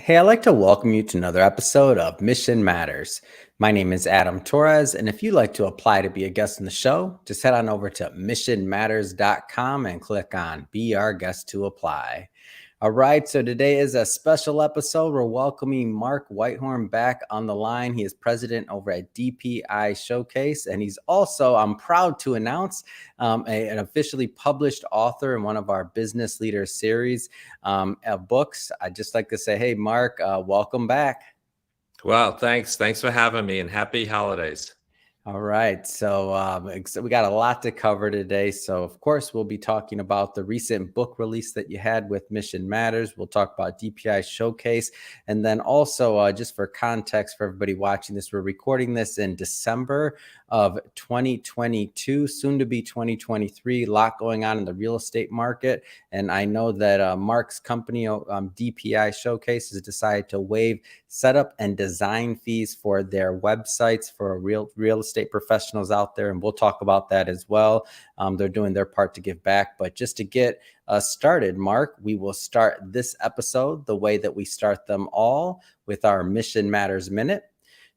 Hey, I'd like to welcome you to another episode of Mission Matters. My name is Adam Torres, and if you'd like to apply to be a guest on the show, just head on over to missionmatters.com and click on Be Our Guest to apply. All right, so today is a special episode. We're welcoming Mark Weithorn back on the line. He is president over at DPI Showcase, and he's also, I'm proud to announce, an officially published author in one of our Business Leader series of books. I'd just like to say, hey, Mark, welcome back. Wow, thanks. Thanks for having me and happy holidays. All right. So we got a lot to cover today. So, of course, we'll be talking about the recent book release that you had with Mission Matters. We'll talk about DPI Showcase. And then also, just for context for everybody watching this, we're recording this in December of 2022, soon to be 2023. A lot going on in the real estate market. And I know that Mark's company, DPI Showcase, has decided to waive setup and design fees for their websites for real estate professionals out there. And we'll talk about that as well. They're doing their part to give back. But just to get us started, Mark, we will start this episode the way that we start them all, with our Mission Matters Minute.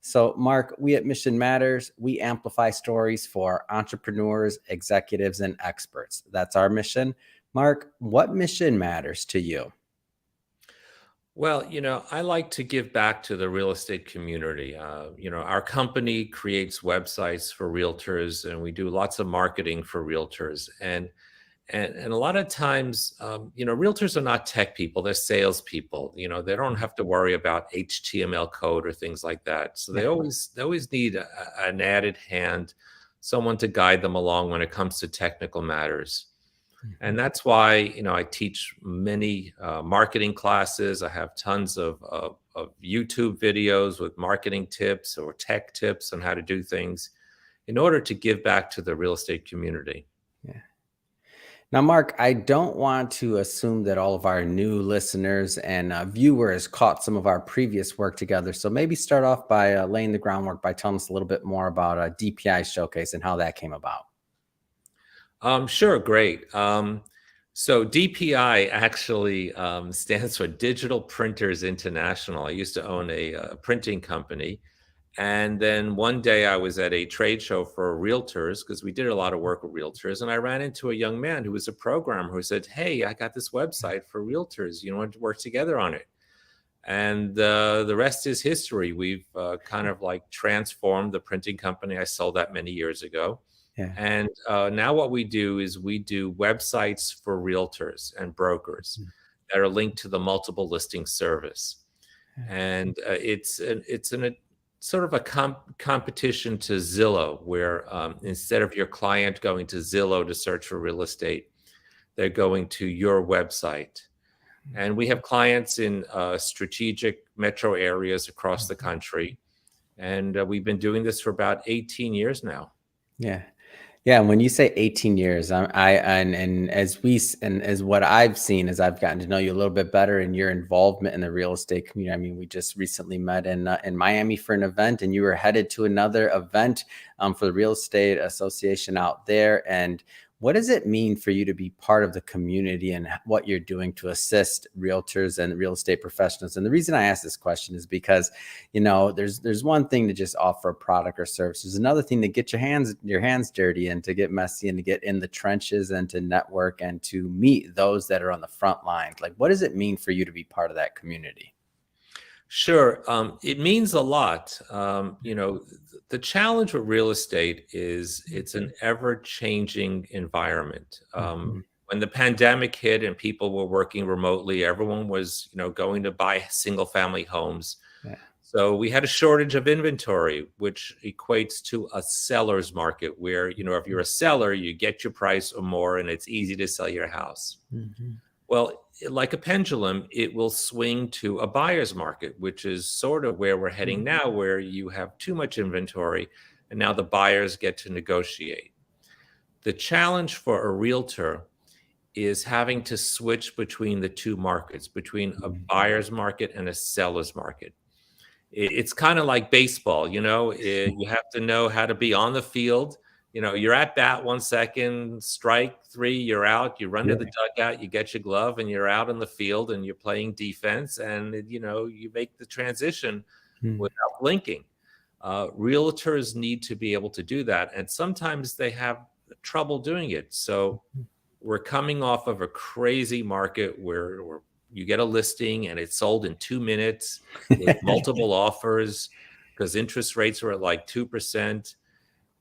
So, Mark, we at Mission Matters, we amplify stories for entrepreneurs, executives, and experts. That's our mission. Mark, what mission matters to you? Well, I like to give back to the real estate community. Our company creates websites for realtors, and we do lots of marketing for realtors. And a lot of times, realtors are not tech people; they're salespeople. They don't have to worry about HTML code or things like that. So they always need an added hand, someone to guide them along when it comes to technical matters. And that's why, I teach many marketing classes. I have tons of YouTube videos with marketing tips or tech tips on how to do things in order to give back to the real estate community. Yeah. Now, Mark, I don't want to assume that all of our new listeners and viewers caught some of our previous work together. So maybe start off by laying the groundwork by telling us a little bit more about DPI Showcase and how that came about. Sure, great. So DPI actually stands for Digital Printers International. I used to own a printing company. And then one day I was at a trade show for realtors because we did a lot of work with realtors. And I ran into a young man who was a programmer who said, "Hey, I got this website for realtors. You want to work together on it?" And the rest is history. We've kind of like transformed the printing company. I sold that many years ago. Yeah. And now what we do is we do websites for realtors and brokers that are linked to the multiple listing service. And it's a sort of a competition to Zillow, where instead of your client going to Zillow to search for real estate, they're going to your website. And we have clients in strategic metro areas across the country. And we've been doing this for about 18 years now. Yeah. Yeah, and when you say 18 years, as what I've seen as I've gotten to know you a little bit better and your involvement in the real estate community. I mean, we just recently met in Miami for an event, and you were headed to another event for the Real Estate Association out there. And what does it mean for you to be part of the community and what you're doing to assist realtors and real estate professionals? And the reason I ask this question is because, there's one thing to just offer a product or service. There's another thing to get your hands dirty and to get messy and to get in the trenches and to network and to meet those that are on the front lines. Like, what does it mean for you to be part of that community? Sure. It means a lot. The challenge with real estate is it's an ever-changing environment. When the pandemic hit and people were working remotely, everyone was, going to buy single-family homes. Yeah. So we had a shortage of inventory, which equates to a seller's market where, if you're a seller, you get your price or more, and it's easy to sell your house. Well, like a pendulum, it will swing to a buyer's market, which is sort of where we're heading now, where you have too much inventory, and now the buyers get to negotiate. The challenge for a realtor is having to switch between the two markets, between a buyer's market and a seller's market. It's kind of like baseball, you have to know how to be on the field, you're at bat 1 second, strike three, you're out, you run to Yeah. the dugout, you get your glove, and you're out in the field and you're playing defense, and you make the transition Mm. without blinking. Realtors need to be able to do that, and sometimes they have trouble doing it. So we're coming off of a crazy market where you get a listing and it's sold in 2 minutes with multiple offers because interest rates are at like 2%.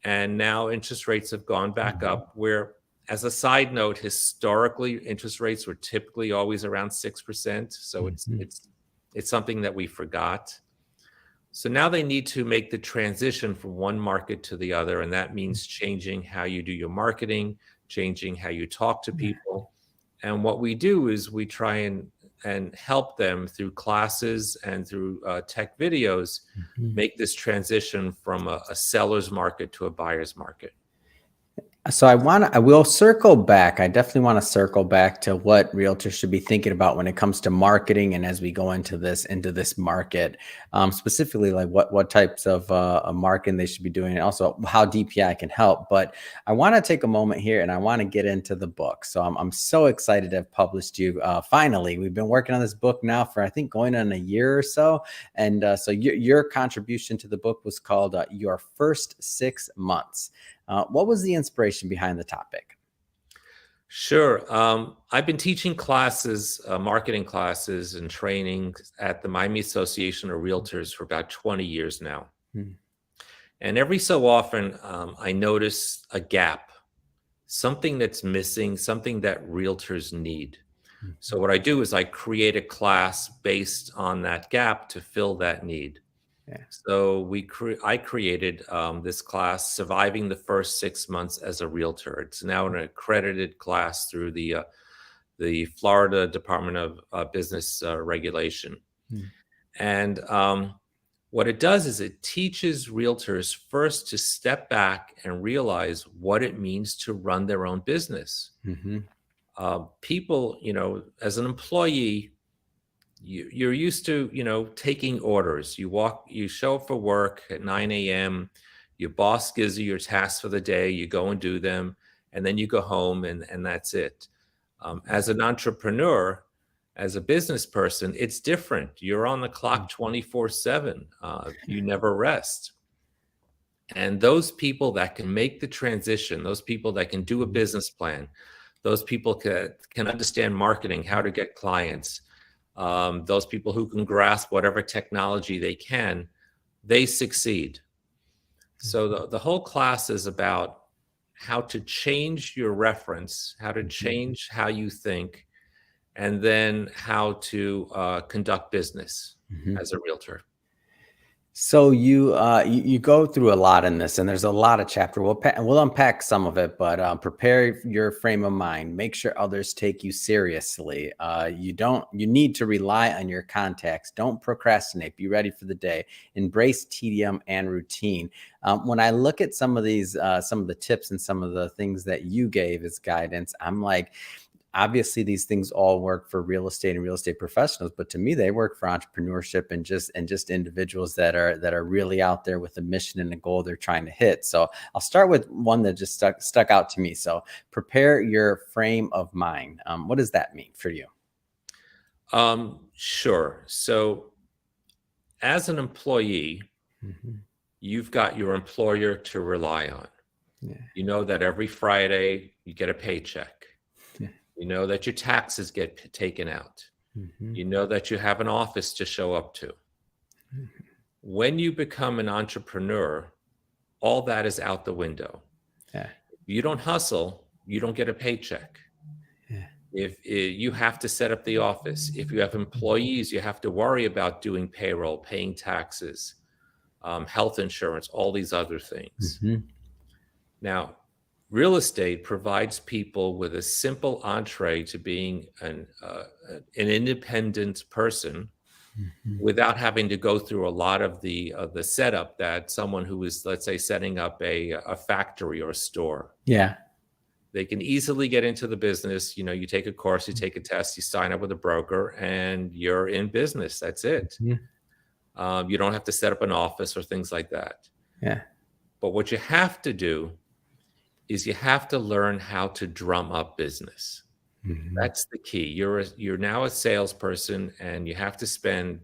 And now interest rates have gone back up, where, as a side note, historically interest rates were typically always around 6%. So it's something that we forgot. So now they need to make the transition from one market to the other, and that means changing how you do your marketing, changing how you talk to people. And what we do is we try and help them through classes and through tech videos make this transition from a seller's market to a buyer's market. So I will circle back. I definitely want to circle back to what realtors should be thinking about when it comes to marketing, and as we go into this market, specifically like what types of marketing they should be doing, and also how DPI can help. But I want to take a moment here, and I want to get into the book. So I'm so excited to have published you. Finally, we've been working on this book now for, I think, going on a year or so, and so your contribution to the book was called "Your First 6 Months." What was the inspiration behind the topic? Sure. I've been teaching classes, marketing classes and training at the Miami Association of Realtors for about 20 years now. And every so often, I notice a gap, something that's missing, something that realtors need. So what I do is I create a class based on that gap to fill that need. Yeah. So I created this class, Surviving the First 6 Months as a Realtor. It's now an accredited class through the Florida Department of Business Regulation. And what it does is it teaches realtors first to step back and realize what it means to run their own business. People, as an employee, you're used to, taking orders. You show up for work at 9 a.m. Your boss gives you your tasks for the day. You go and do them, and then you go home, and that's it. As an entrepreneur, as a business person, it's different. You're on the clock 24/7. You never rest. And those people that can make the transition, those people that can do a business plan, those people can understand marketing, how to get clients, those people who can grasp whatever technology they can, they succeed. So the whole class is about how to change your reference, how to change how you think, and then how to conduct business as a realtor. So you go through a lot in this, and there's a lot of chapter. We'll unpack some of it, but prepare your frame of mind. Make sure others take you seriously. You need to rely on your contacts. Don't procrastinate. Be ready for the day. Embrace tedium and routine. When I look at some of the tips and some of the things that you gave as guidance, I'm like, obviously these things all work for real estate and real estate professionals, but to me they work for entrepreneurship and just individuals that are really out there with a mission and a goal they're trying to hit. So I'll start with one that just stuck out to me. So prepare your frame of mind. What does that mean for you? Sure. So as an employee, you've got your employer to rely on. You know that every Friday you get a paycheck. You know that your taxes get taken out. You know that you have an office to show up to. When you become an entrepreneur, all that is out the window. If you don't hustle, you don't get a paycheck. If you have to set up the office, if you have employees, you have to worry about doing payroll, paying taxes, health insurance, all these other things. Now, real estate provides people with a simple entree to being an independent person without having to go through a lot of the setup that someone who is, let's say, setting up a factory or a store. They can easily get into the business. You take a course, you take a test, you sign up with a broker, and you're in business. That's it. You don't have to set up an office or things like that. But what you have to do is you have to learn how to drum up business. Mhm. That's the key. You're now a salesperson, and you have to spend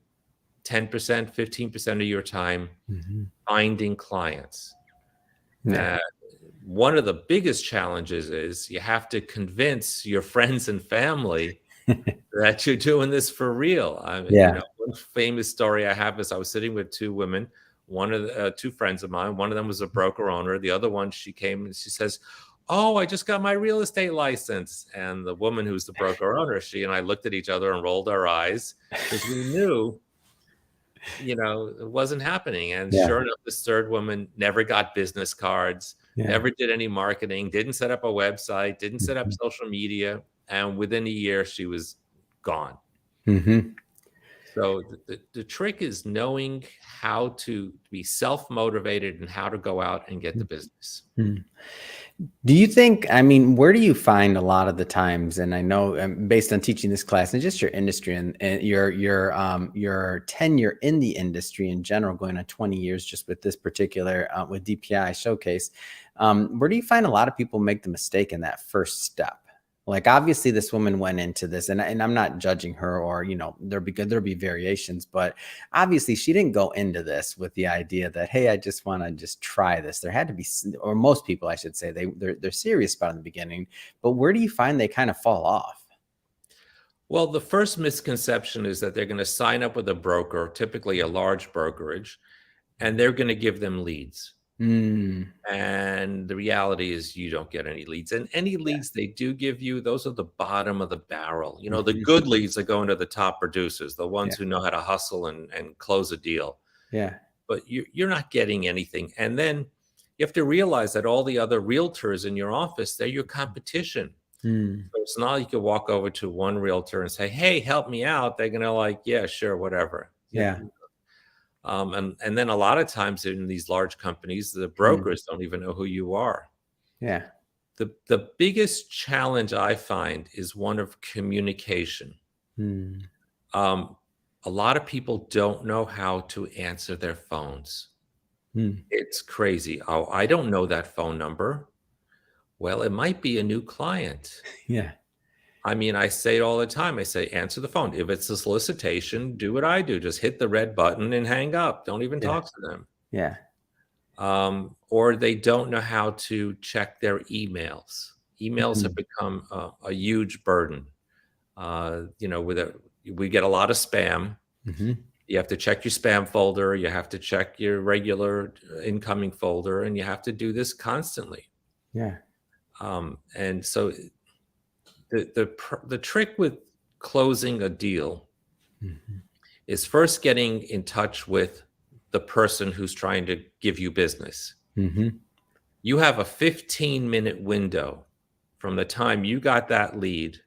10%, 15% of your time Mhm. finding clients. Yeah. Uh, One of the biggest challenges is you have to convince your friends and family that you're doing this for real. I mean, Yeah. one famous story I have is I was sitting with two women, one of the two friends of mine. One of them was a broker owner. The other one, she came and she says, "Oh, I just got my real estate license." And the woman who's the broker owner, she and I looked at each other and rolled our eyes because we knew, it wasn't happening. And Yeah. sure enough, this third woman never got business cards, Yeah. never did any marketing, didn't set up a website, didn't set up Mhm. social media. And within a year, she was gone. Mhm. So the trick is knowing how to be self-motivated and how to go out and get the business. Mhm. Do you think, I mean, where do you find a lot of the times, and I know based on teaching this class and just your industry and your tenure in the industry in general, going on 20 years just with this particular with DPI showcase, where do you find a lot of people make the mistake in that first step? Like obviously this woman went into this, and I'm not judging her, or there'll be variations, but obviously she didn't go into this with the idea that, hey, I just want to just try this. There had to be, or most people I should say, they're serious about it in the beginning. But where do you find they kind of fall off? Well, the first misconception is that they're going to sign up with a broker, typically a large brokerage, and they're going to give them leads. Mm, And the reality is you don't get any leads. And any yeah. leads they do give you, those are the bottom of the barrel. The Mhm. good leads are going to the top producers, the Yeah. ones who know how to hustle and close a deal. Yeah. But you're not getting anything. And then you have to realize that all the other realtors in your office, they're your competition. Mm, So it's not like you walk over to one realtor and say, "Hey, help me out." They're gonna like, "Yeah, sure, whatever." yeah. And then a lot of times in these large companies, the Mm, brokers don't even know who you are. yeah. The biggest challenge I find is one of communication. Mm, Um, a lot of people don't know how to answer their phones. mm, It's crazy. "Oh, I don't know that phone number." Well, it might be a new client. yeah. I mean, I say it all the time. I say, "Answer the phone." If it's a solicitation, do what I do. Just hit the red button and hang up. Don't even Yeah. talk to them. Yeah. Or they don't know how to check their emails. Emails have Mm, become a huge burden. We get a lot of spam. mhm. You have to check your spam folder. You have to check your regular incoming folder, and you have to do this constantly. Yeah. And so the trick with closing a deal Mhm. is first getting in touch with the person who's trying to give you business. Mhm. You have a 15-minute window from the time you got that lead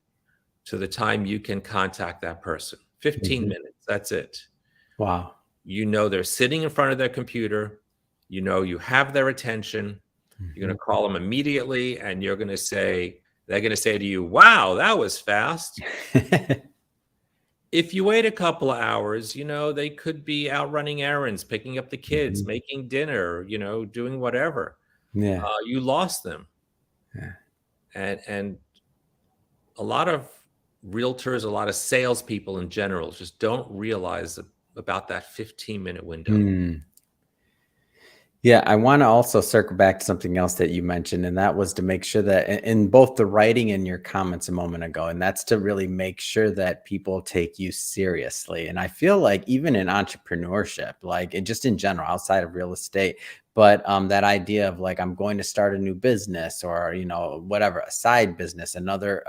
to the time you can contact that person. 15 Mhm. minutes, that's it. Wow. They're sitting in front of their computer. You have their attention. You're going Mhm. to call them immediately, and they're going to say to you, "Wow, that was fast." If you wait a couple of hours, they could be out running errands, picking up the kids, Mhm. making dinner, doing whatever. Yeah. You lost them. Yeah. And a lot of realtors, a lot of salespeople in general just don't realize about that 15-minute window. Mm. Yeah, I want to also circle back to something else that you mentioned, and that was to make sure that in both the writing and your comments a moment ago, and that's to really make sure that people take you seriously. And I feel like even in entrepreneurship, like and just in general, outside of real estate, but that idea of like I'm going to start a new business, or whatever, a side business, another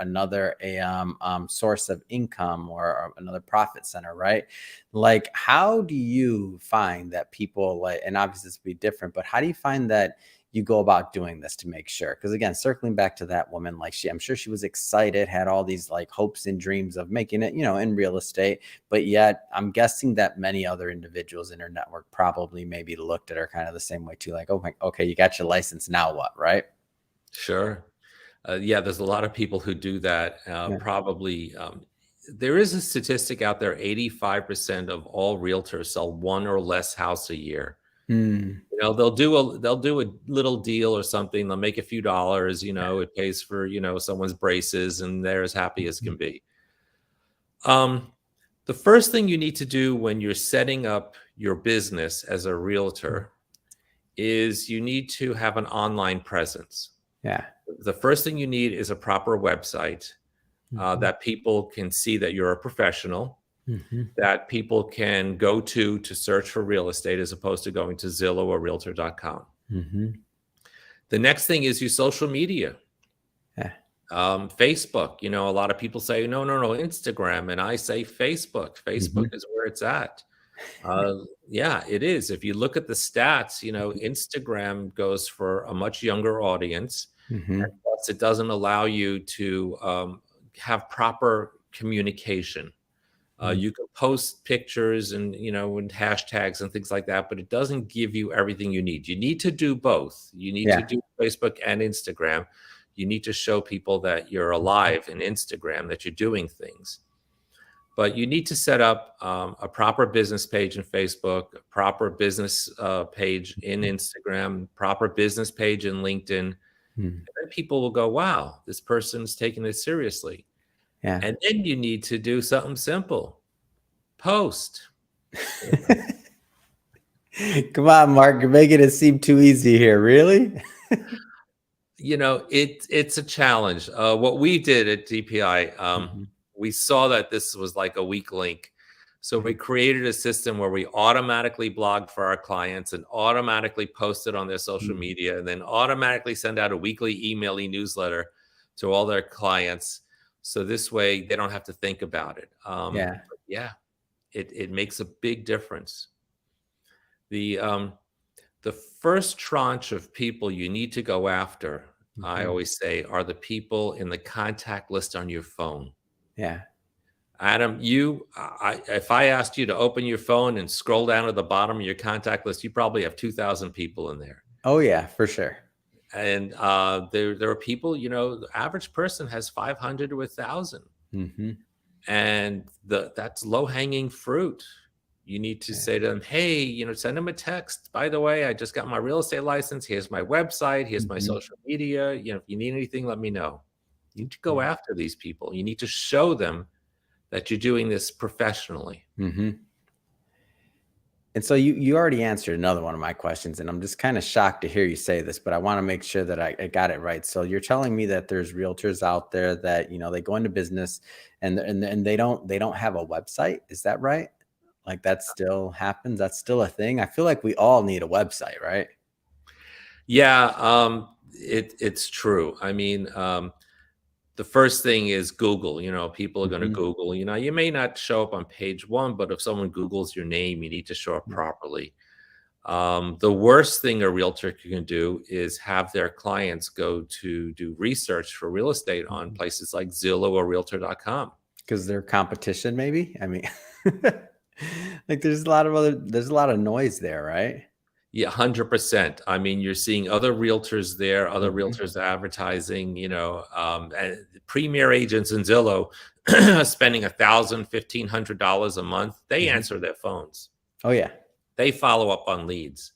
source of income, or another profit center, right? Like, how do you find that people like, and obviously this would be different, but how do you find that you go about doing this to make sure? Because again, circling back to that woman, like I'm sure she was excited, had all these like hopes and dreams of making it, in real estate. But yet I'm guessing that many other individuals in her network probably maybe looked at her kind of the same way too. Like, oh my, okay, you got your license. Now what? Right. Sure. Yeah, there's a lot of people who do that. Yeah. Probably, there is a statistic out there: 85% of all realtors sell one or less house a year. Mm. You know, they'll do a little deal or something. They'll make a few dollars, you know, it pays for, you know, someone's braces and they're as happy as Mhm. can be. Um, the first thing you need to do when you're setting up your business as a Mm. realtor is you need to have an online presence. Yeah. The first thing you need is a proper website Mhm. that people can see that you're a professional, Mhm. that people can go to search for real estate as opposed to going to Zillow or Realtor.com. Mhm. The next thing is your social media. Yeah. Facebook, you know, a lot of people say, no, no, no, Instagram. And I say Facebook. Facebook Mhm. is where it's at. Uh, yeah, it is. If you look at the stats, you know, Instagram goes for a much younger audience. And Mhm. plus, it doesn't allow you to have proper communication. Mm. You can post pictures and, you know, and hashtags and things like that, but it doesn't give you everything you need. You need to do both. You need to Yeah. do Facebook and Instagram. You need to show people that you're Mhm. alive in Instagram, that you're doing things. But you need to set up a proper business page in Facebook, a proper business page in Instagram, proper business page in LinkedIn. And Mm. then people will go, wow, this person's taking it seriously. Yeah. And then you need to do something simple. Post. Come on, Mark. You're making it seem too easy here. Really? You know, it's a challenge. What we did at DPI, Mhm. we saw that this was like a weak link. So we Mhm. created a system where we automatically blog for our clients and automatically post it on their social Mm. media and then automatically send out a weekly email newsletter to all their clients. So this way they don't have to think about it. Yeah. Yeah, it makes a big difference. The the first tranche of people you need to go after, I Mhm. always say, are the people in the contact list on your phone. Yeah. Adam, if I asked you to open your phone and scroll down to the bottom of your contact list, you probably have 2,000 people in there. Oh, yeah, for sure. And there are people, you know, the average person has 500 to 1,000. Mhm. And that's low hanging fruit. You need to Yeah. say to them, hey, you know, send them a text. By the way, I just got my real estate license. Here's my website. Here's my Mhm. social media. You know, if you need anything, let me know. You need to go Yeah. after these people. You need to show them that you're doing this professionally. Mhm. And so you already answered another one of my questions, and I'm just kind of shocked to hear you say this, but I want to make sure that I got it right. So you're telling me that there's realtors out there that, you know, they go into business and they don't have a website. Is that right? Like that still happens? That's still a thing? I feel like we all need a website, right? Yeah, it's true. I mean, the first thing is Google. You know, people are going to Mhm. Google. You know, you may not show up on page one, but if someone Googles your name, you need to show up Yeah. properly. The worst thing a realtor can do is have their clients go to do research for real estate on Mhm. places like Zillow or Realtor.com. 'Cause they're competition maybe? I mean, like there's a lot of noise there, right? Yeah, 100%. I mean, you're seeing other realtors there, other Mhm. realtors advertising, you know, and premier agents in Zillow spending $1,000, $1,500 a month. They Mhm. answer their phones. Oh, yeah. They follow up on leads.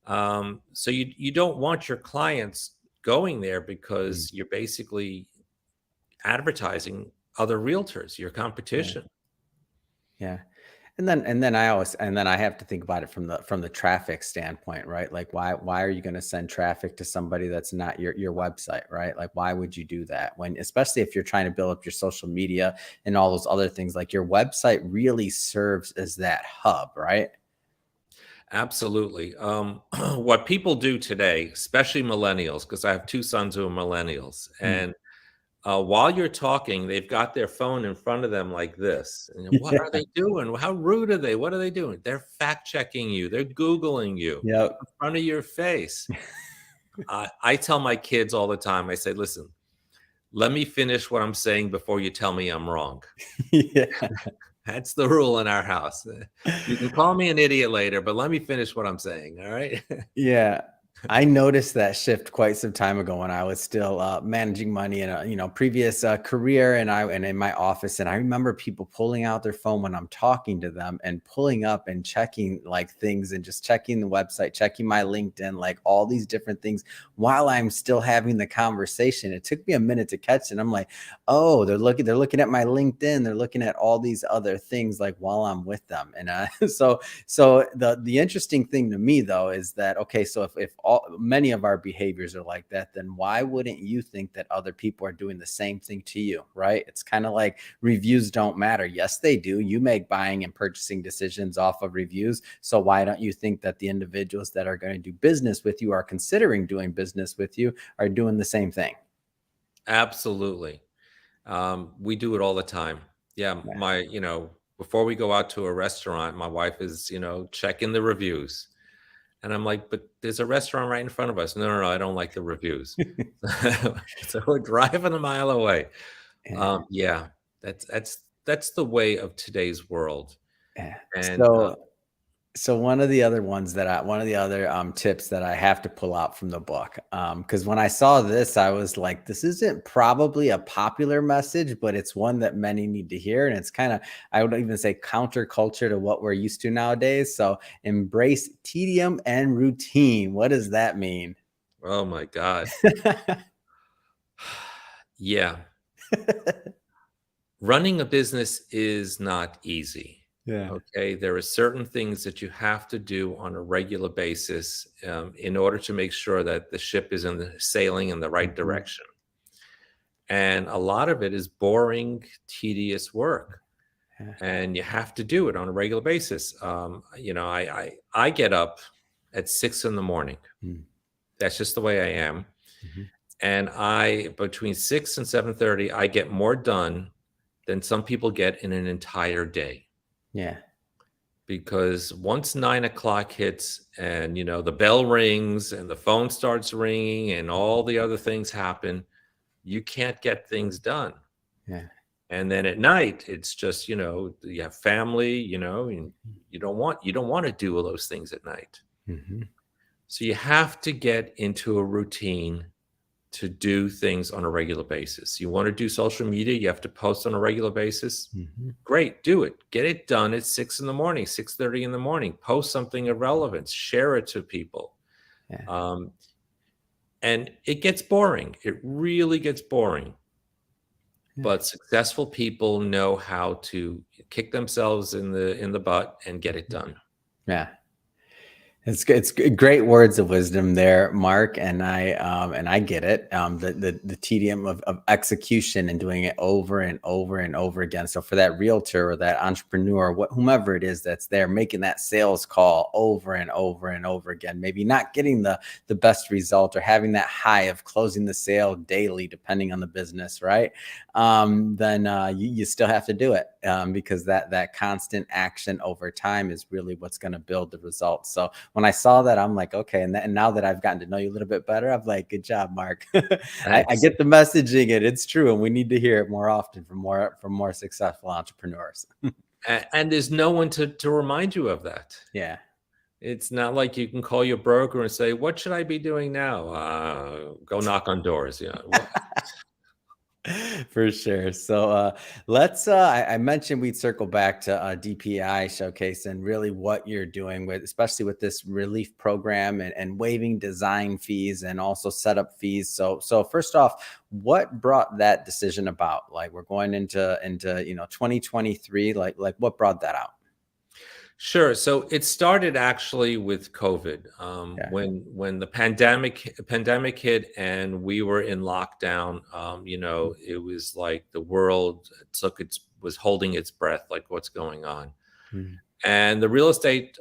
So you don't want your clients going there Mm. because you're basically advertising other realtors, your Yeah. competition. Yeah. And then I have to think about it from the traffic standpoint, right? Like why are you going to send traffic to somebody that's not your website, right? Like why would you do that when, especially if you're trying to build up your social media and all those other things, like your website really serves as that hub, right? Absolutely. What people do today, especially millennials, because I have two sons who are millennials, Mm. and while you're talking, they've got their phone in front of them like this. And what are Yeah. they doing? How rude are they? What are they doing? They're fact checking you. They're Googling you Yep. in front of your face. I tell my kids all the time, I say, listen, let me finish what I'm saying before you tell me I'm wrong. Yeah. That's the rule in our house. You can call me an idiot later, but let me finish what I'm saying. All right. Yeah. I noticed that shift quite some time ago when I was still managing money in a previous career, and in my office. And I remember people pulling out their phone when I'm talking to them and pulling up and checking like things and just checking the website, checking my LinkedIn, like all these different things while I'm still having the conversation. It took me a minute to catch it. And I'm like, oh, they're looking at my LinkedIn, they're looking at all these other things like while I'm with them, and so the interesting thing to me though is that, okay, so if all many of our behaviors are like that, then why wouldn't you think that other people are doing the same thing to you, right? It's kind of like reviews don't matter. Yes, they do. You make buying and purchasing decisions off of reviews. So why don't you think that the individuals that are going to do business with you, are considering doing business with you, are doing the same thing? Absolutely. We do it all the time. Yeah, Yeah. before we go out to a restaurant, my wife is, checking the reviews. And I'm like, but there's a restaurant right in front of us. No, no, no, I don't like the reviews. So we're driving a mile away. Yeah. Yeah, that's the way of today's world. Yeah. And So one of the other tips that I have to pull out from the book, because when I saw this, I was like, this isn't probably a popular message, but it's one that many need to hear, and it's kind of, I would even say, counterculture to what we're used to nowadays. So embrace tedium and routine. What does that mean? oh my God, yeah, running a business is not easy. Yeah. Okay, there are certain things that you have to do on a regular basis in order to make sure that the ship is sailing in the right Mhm. direction. And a lot of it is boring, tedious work, Yeah. and you have to do it on a regular basis. I get up at 6 in the morning. Mm. That's just the way I am. Mhm. And I between 6 and 7:30, I get more done than some people get in an entire day. Yeah. Because once 9 o'clock hits and the bell rings and the phone starts ringing and all the other things happen, you can't get things done. Yeah. And then at night, it's just, you have family, and you don't want to do all those things at night. Mhm. So you have to get into a routine to do things on a regular basis. You want to do social media, you have to post on a regular basis. Mhm. Great, do it. Get it done at 6 in the morning, 6:30 in the morning. Post something of relevance, share it to people. Yeah. Um, and it gets boring. It really gets boring. Yeah. But successful people know how to kick themselves in the butt and get it Mhm. done. Yeah. Great words of wisdom there, Mark, and I get it. The tedium of execution and doing it over and over and over again. So for that realtor or that entrepreneur, whomever it is that's there making that sales call over and over and over again, maybe not getting the best result or having that high of closing the sale daily, depending on the business, right? Then you still have to do it, because that constant action over time is really what's going to build the results. So when I saw that, I'm like, okay. And now that I've gotten to know you a little bit better, I'm like, good job, Mark. I Thanks. get the messaging, and it's true. And we need to hear it more often from more successful entrepreneurs. And there's no one to remind you of that. Yeah. It's not like you can call your broker and say, "What should I be doing now?" Go knock on doors. For sure. So let's I mentioned we'd circle back to DPI showcase and really what you're doing with, especially with this relief program, and waiving design fees and also setup fees. So first off, what brought that decision about? Like, we're going into 2023, like what brought that out? Sure. So it started actually with COVID, Yeah. when the pandemic hit and we were in lockdown. It was like the world was holding its breath, like what's going on. Mm-hmm. And the real estate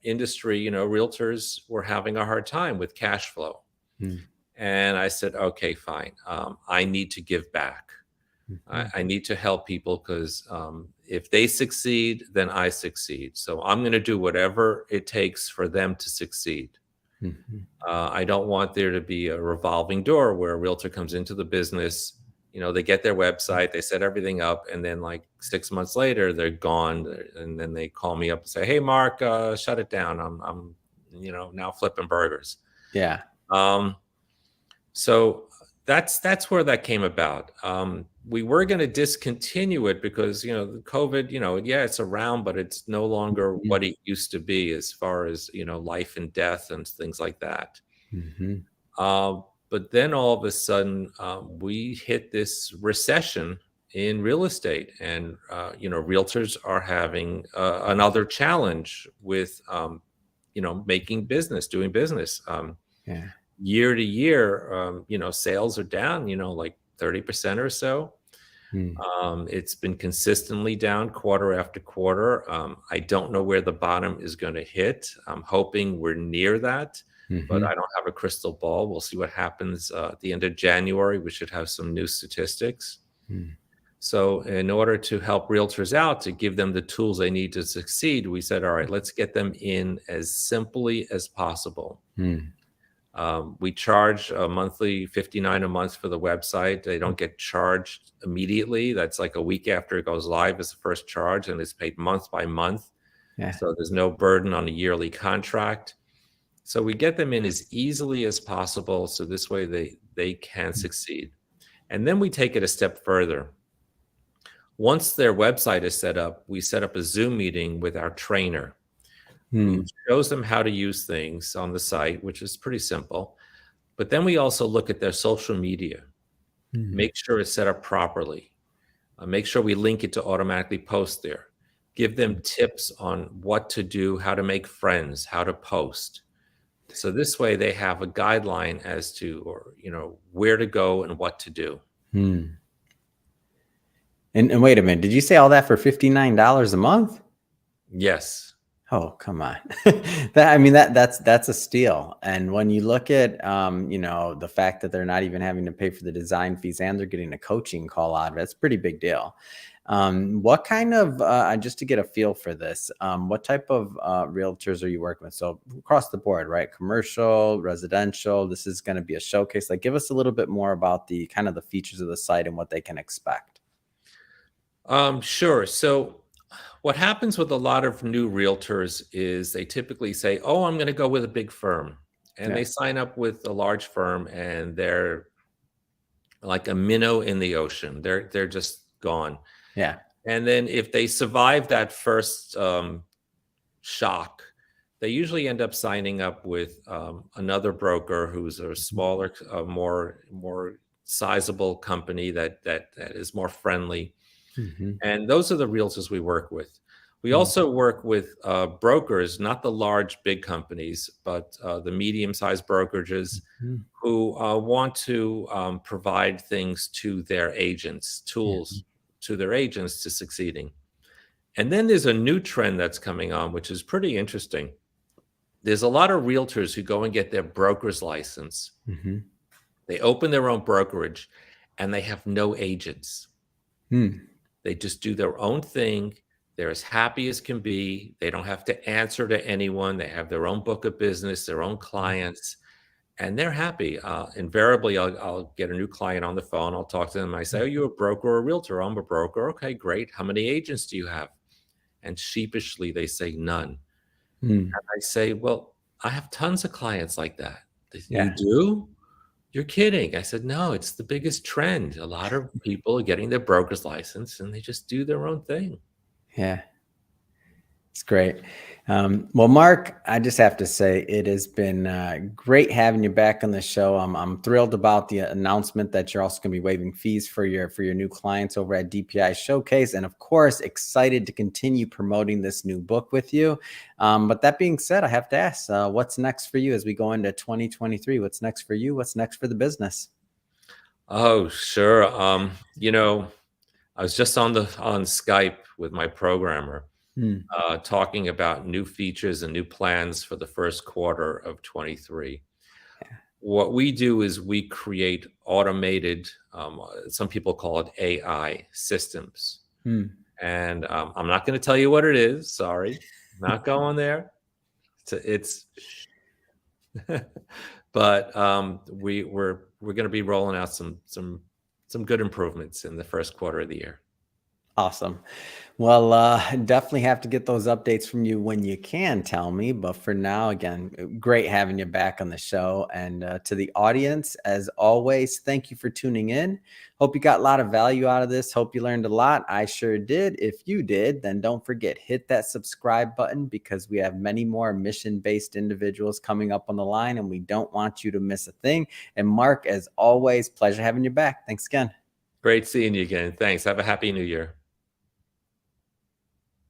industry, realtors were having a hard time with cash flow. And I said, okay, fine. I need to give back. Mm-hmm. I need to help people because if they succeed, then I succeed. So I'm going to do whatever it takes for them to succeed. Mm-hmm. I don't want there to be a revolving door where a realtor comes into the business. They get their website, they set everything up, and then like 6 months later, they're gone. And then they call me up and say, "Hey, Mark, shut it down. I'm now flipping burgers." Yeah. Um, so that's where that came about. We were going to discontinue it because the COVID, yeah, it's around, but it's no longer what it used to be as far as life and death and things like that. Mm-hmm. But then all of a sudden, we hit this recession in real estate, and realtors are having another challenge with making business, doing business. Yeah. Year to year, sales are down, like 30% or so. Mm. It's been consistently down quarter after quarter. I don't know where the bottom is going to hit. I'm hoping we're near that, but Mm-hmm. I don't have a crystal ball. We'll see what happens at the end of January. We should have some new statistics. Mm. So, in order to help realtors out, to give them the tools they need to succeed, we said, all right, let's get them in as simply as possible. Mm. We charge a monthly $59 a month for the website. They don't get charged immediately. That's like a week after it goes live is the first charge, and it's paid month by month. Yeah. So there's no burden on a yearly contract. So we get them in as easily as possible, so this way they can succeed. And then we take it a step further. Once their website is set up, we set up a Zoom meeting with our trainer who Mm. shows them how to use things on the site, which is pretty simple. But then we also look at their social media, Mm. make sure it's set up properly, make sure we link it to automatically post there, give them tips on what to do, how to make friends, how to post. So this way they have a guideline as to, or where to go and what to do. Mm. And wait a minute, did you say all that for $59 a month? Yes. Oh, come on. That's a steal. And when you look at the fact that they're not even having to pay for the design fees and they're getting a coaching call out of it, it's a pretty big deal. What kind of just to get a feel for this, what type of realtors are you working with? So across the board, right? Commercial, residential, this is going to be a showcase. Like, give us a little bit more about the kind of the features of the site and what they can expect. Sure. So what happens with a lot of new realtors is they typically say, oh, I'm going to go with a big firm. And Yeah. they sign up with a large firm and they're like a minnow in the ocean. They're just gone. Yeah. And then if they survive that first shock, they usually end up signing up with another broker who's a smaller, more sizable company that is more friendly. Mm-hmm. And those are the realtors we work with. We also work with brokers, not the large, big companies, but the medium-sized brokerages Mm-hmm. who want to provide things to their agents, Yeah. tools to their agents to succeeding. And then there's a new trend that's coming on, which is pretty interesting. There's a lot of realtors who go and get their broker's license. Mm-hmm. They open their own brokerage and they have no agents. Mm. They just do their own thing. They're as happy as can be. They don't have to answer to anyone. They have their own book of business, their own clients, and they're happy. Invariably, I'll get a new client on the phone. I'll talk to them. I say, "Are you a broker or a realtor?" "I'm a broker." "Okay, great. How many agents do you have?" And sheepishly, they say none. Mm. And I say, "Well, I have tons of clients like that." They say, "You Yeah. do? You're kidding." I said, "No, it's the biggest trend. A lot of people are getting their broker's license and they just do their own thing." Yeah. It's great. Well, Mark, I just have to say it has been great having you back on the show. I'm thrilled about the announcement that you're also going to be waiving fees for your new clients over at DPI Showcase, and of course, excited to continue promoting this new book with you. But that being said, I have to ask, what's next for you as we go into 2023? What's next for you? What's next for the business? Oh, sure. I was just on Skype with my programmer, Hmm. talking about new features and new plans for the first quarter of 23. What we do is we create automated, some people call it AI systems. Hmm. And I'm not going to tell you what it is. Sorry, not going there. It's but we're going to be rolling out some good improvements in the first quarter of the year. Awesome. Well, definitely have to get those updates from you when you can tell me. But for now, again, great having you back on the show. And to the audience, as always, thank you for tuning in. Hope you got a lot of value out of this. Hope you learned a lot. I sure did. If you did, then don't forget, hit that subscribe button because we have many more mission-based individuals coming up on the line, and we don't want you to miss a thing. And Mark, as always, pleasure having you back. Thanks again. Great seeing you again. Thanks. Have a happy new year.